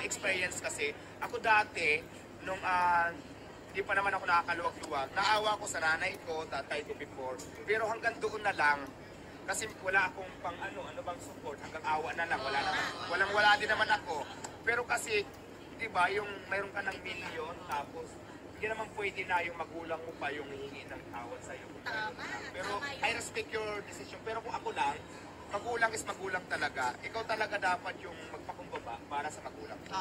experience kasi, ako dati, nung hindi pa naman ako nakakaluwag-luwag, naawa ko sa nanay ko, tatay ko before, pero hanggang doon na lang, kasi wala akong pang ano bang support, hanggang awa na lang, wala din naman ako. Pero kasi, di ba, yung mayroon ka ng milyon, tapos, hindi naman pwede na yung magulang mo pa yung hihingi ng tawad sa'yo. Pero I respect your decision. Pero kung ako lang, magulang is magulang talaga. Ikaw talaga dapat yung magpakumbaba para sa magulang. So,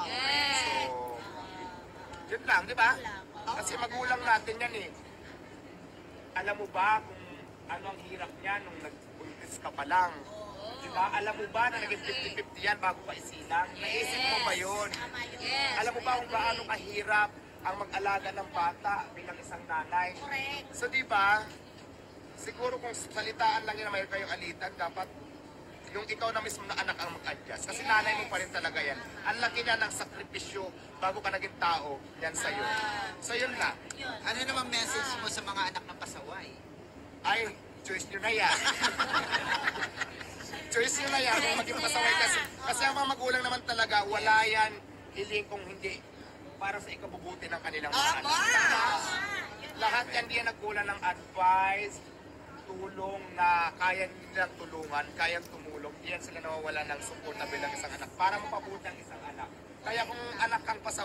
yun lang, di ba? Kasi magulang natin yan eh. Alam mo ba kung ano ang hirap niya nung nag-buntis ka pa lang? Diba? Alam mo ba na naging 50-50 yan bago ka isilang? Naisip mo ba yun? Alam mo ba kung gaano kahirap ang mag-alaga ng bata bilang isang nanay? So diba, siguro kung salitaan lang yun na mayroon kayong alitan, dapat yung ikaw na mismo na anak ang mag-adjust. Kasi nanay mo pa rin talaga yan. Ang laki na ng sakripisyo bago ka naging tao, yan sa'yo. So yun lang. Ano naman message mo sa mga anak ng pasaway? Ay, choice nyo na yan. Choice nyo na yan kung maging pasaway kasi ang mga magulang naman talaga, wala yan hiling kung hindi para sa ikabubuti ng kanilang mga anak. Lahat yan diyan nagkulang ng advice, tulong na kaya nilang tulungan, kayang tumulong. Diyan sila nawawala ng suporta bilang isang anak para mapabuti ang isang anak. Kaya kung anak kang pasaway,